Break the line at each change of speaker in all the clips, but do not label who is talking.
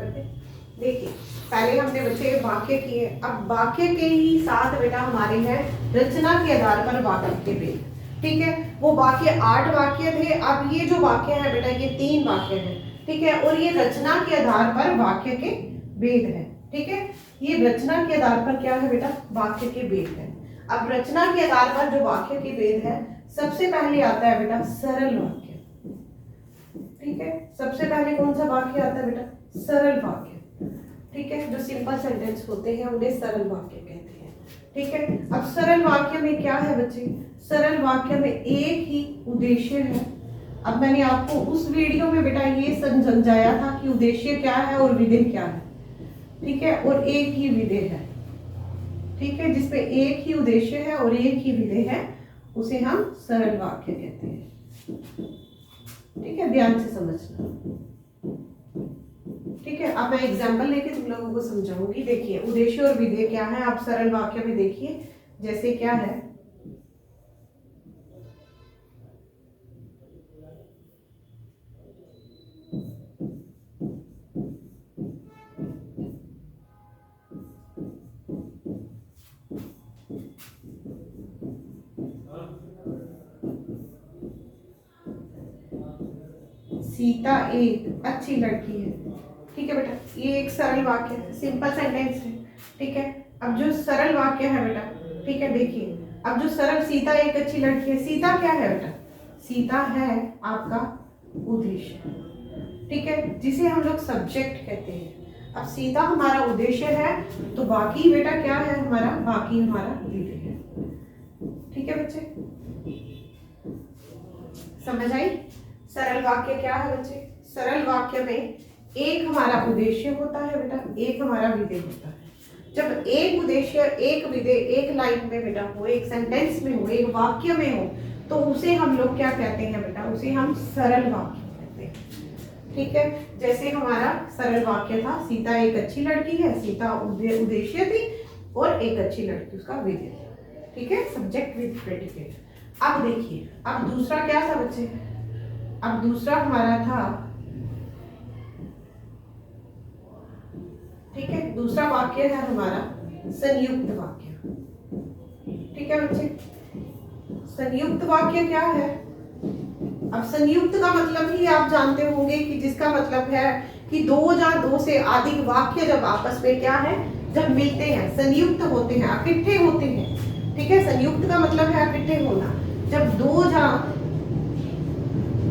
करते। देखिए पहले हमने बच्चे वाक्य किए, अब वाक्य के ही साथ बेटा हमारे हैं रचना के आधार पर वाक्य के भेद। ठीक है, वो वाक्य 8 वाक्य थे, अब ये जो वाक्य है बेटा ये 3 वाक्य है। ठीक है, और ये रचना के आधार पर वाक्य के भेद है। ठीक है, ये रचना के आधार पर क्या है बेटा, वाक्य के भेद है। अब रचना के आधार पर जो वाक्य के भेद है, सबसे पहले आता है बेटा सरल वाक्य। ठीक है, सबसे पहले कौन सा वाक्य आता है बेटा, सरल वाक्य। ठीक है, जो सिंपल सेंटेंस होते हैं उन्हें सरल वाक्य कहते हैं। ठीक है, अब सरल वाक्य में क्या है बच्चे, सरल वाक्य में एक ही उद्देश्य है। अब मैंने आपको उस वीडियो में बेटा ये समझाया था कि उद्देश्य क्या है और विधेय क्या है। ठीक है, और एक ही विधेय है। ठीक है, जिसमें एक ही उद्देश्य है और एक ही विधेय है, उसे हम सरल वाक्य कहते हैं। ठीक है, ध्यान से समझना। ठीक है, अब मैं एग्जांपल लेके तुम लोगों को समझाऊंगी। देखिए उद्देश्य और विधेय क्या है, आप सरल वाक्य में देखिए जैसे क्या है, सीता एक अच्छी लड़की है। ठीक है बेटा, ये एक सरल वाक्य है, सिंपल सेंटेंस है। ठीक है, अब जो सरल वाक्य है बेटा, ठीक है देखिए, अब जो सरल सीता एक अच्छी लड़की है, सीता क्या है बेटा, सीता है आपका उद्देश्य। ठीक है, जिसे हम लोग सब्जेक्ट कहते हैं। अब सीता हमारा उद्देश्य है, तो बाकी बेटा क्या है हमारा, बाकी हमारा विधेय है। ठीक है बच्चे, समझ आई। सरल वाक्य क्या है बच्चे, सरल वाक्य में एक हमारा उद्देश्य होता है बेटा, एक हमारा विधेय होता है। जब एक उद्देश्य एक विधेय एक लाइन में बेटा हो, एक सेंटेंस में हो, एक वाक्य में हो, तो उसे हम लोग क्या कहते हैं बेटा, उसे हम सरल वाक्य कहते हैं। ठीक है, जैसे हमारा सरल वाक्य था, सीता एक अच्छी लड़की है, सीता उद्देश्य थी और एक अच्छी लड़की उसका विधेय। ठीक है, सब्जेक्ट विद प्रेडिकेट। अब देखिए, अब दूसरा क्या था बच्चे, अब दूसरा हमारा था, ठीक है, दूसरा वाक्य है हमारा संयुक्त वाक्य। ठीक है बच्चे, संयुक्त वाक्य क्या है, अब संयुक्त का मतलब ही आप जानते होंगे कि जिसका मतलब है कि दो या दो से अधिक वाक्य जब आपस में क्या है, जब मिलते हैं, संयुक्त होते हैं, इकट्ठे होते हैं। ठीक है, संयुक्त का मतलब है इकट्ठे होना। जब दो या,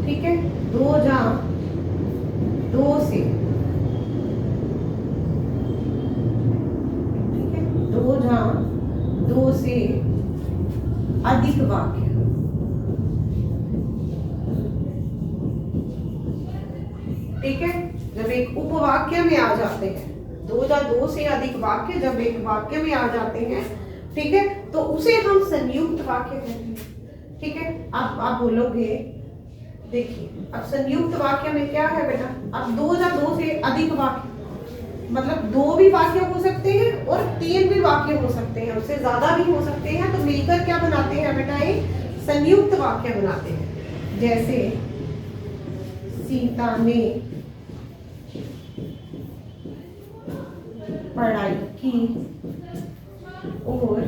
ठीक है, दो या दो से, ठीक है, दो या दो से अधिक वाक्य, ठीक है, जब एक उपवाक्य में आ जाते हैं, दो या दो से अधिक वाक्य जब एक वाक्य में आ जाते हैं, ठीक है, तो उसे हम संयुक्त वाक्य कहते हैं। ठीक है, अब आप बोलोगे, देखिए अब संयुक्त वाक्य में क्या है बेटा, अब दो या दो से अधिक वाक्य, मतलब दो भी वाक्य हो सकते हैं और तीन भी वाक्य हो सकते हैं, उससे ज्यादा भी हो सकते हैं, तो मिलकर क्या बनाते हैं बेटा, एक संयुक्त वाक्य बनाते हैं। जैसे सीता ने पढ़ाई की और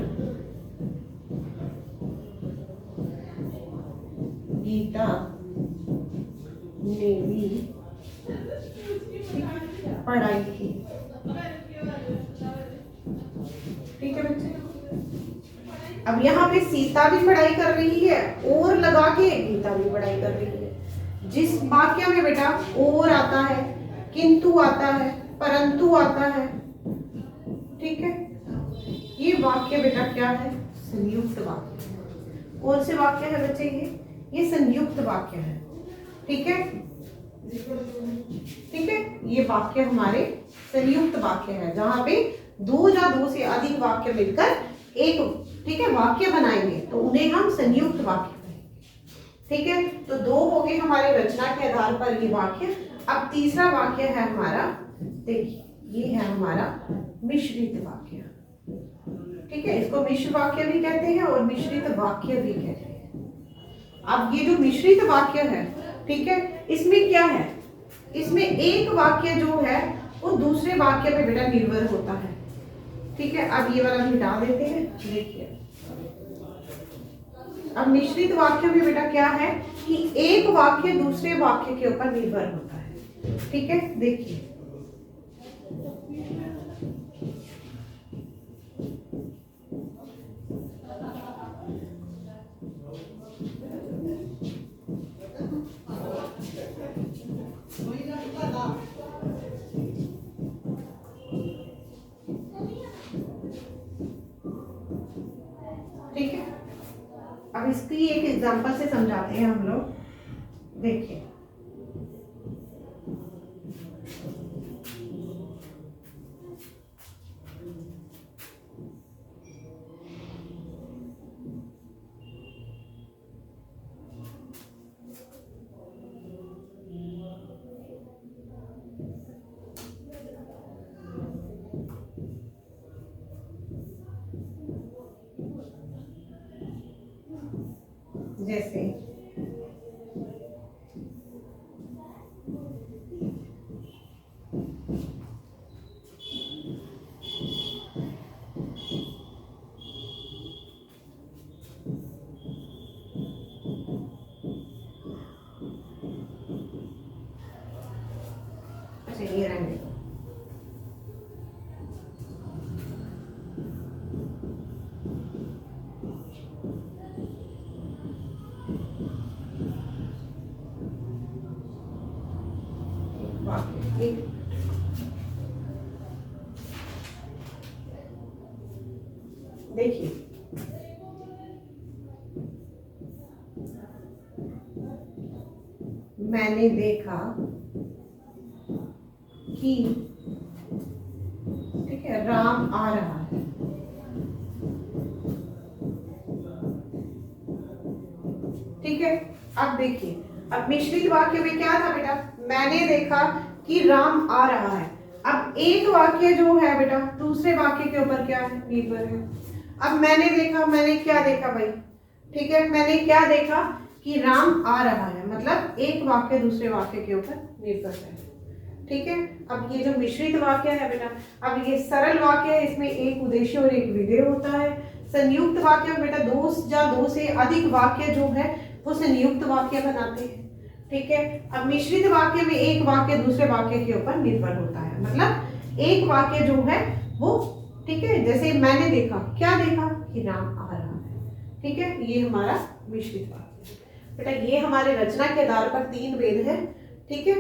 गीता ने भी पढ़ाई की। ठीक है बच्चे, अब यहाँ पे सीता भी पढ़ाई कर रही है और लगा के गीता भी पढ़ाई कर रही है। जिस वाक्य में बेटा और आता है, किंतु आता है, परंतु आता है, ठीक है, ये वाक्य बेटा क्या है, संयुक्त वाक्य। कौन से वाक्य है बच्चे, ये संयुक्त वाक्य है। ठीक है, ठीक है, ये वाक्य हमारे संयुक्त वाक्य है, जहां पे दो या दो से अधिक वाक्य मिलकर एक, ठीक है, वाक्य बनाएंगे, तो उन्हें हम संयुक्त वाक्य कहेंगे। ठीक है, तो दो हो गए हमारे रचना के आधार पर ये वाक्य। अब तीसरा वाक्य है हमारा, देखिए ये है हमारा मिश्रित वाक्य। ठीक है, इसको मिश्र वाक्य भी कहते हैं और मिश्रित वाक्य भी कहते हैं। अब ये जो मिश्रित वाक्य है, ठीक है, इसमें क्या है, इसमें एक वाक्य जो है वो दूसरे वाक्य पे बेटा निर्भर होता है। ठीक है, अब ये वाला मिटा देते हैं। देखिए अब मिश्रित वाक्य में बेटा क्या है कि एक वाक्य दूसरे वाक्य के ऊपर निर्भर होता है। ठीक है, देखिए ठीक है, अब इसकी एक एग्जांपल से समझाते हैं हम लोग। देखिए जैसे अच्छा ये रहने दो। वाक्य एक देखिए मैंने देखा कि, ठीक है, राम आ रहा है। ठीक है, अब देखिए अब मिश्रित वाक्य में क्या था बेटा, मैंने देखा कि राम आ रहा है। अब एक वाक्य जो है बेटा दूसरे वाक्य के ऊपर क्या है, निर्भर है। अब मैंने देखा, मैंने क्या देखा भाई, ठीक है, मैंने क्या देखा कि राम आ रहा है, मतलब एक वाक्य दूसरे वाक्य के ऊपर निर्भर है। ठीक है, अब ये जो मिश्रित वाक्य है बेटा, अब ये सरल वाक्य है, इसमें एक उद्देश्य और एक विधेय होता है। संयुक्त वाक्य में बेटा दो या दो से अधिक वाक्य जो है वो संयुक्त वाक्य बनाते हैं। ठीक है, अब मिश्रित वाक्य में एक वाक्य दूसरे वाक्य के ऊपर निर्भर होता है, मतलब एक वाक्य जो है वो, ठीक है, जैसे मैंने देखा, क्या देखा कि राम आ रहा है। ठीक है, ये हमारा मिश्रित वाक्य बेटा। ये हमारे रचना के आधार पर 3 भेद है। ठीक है,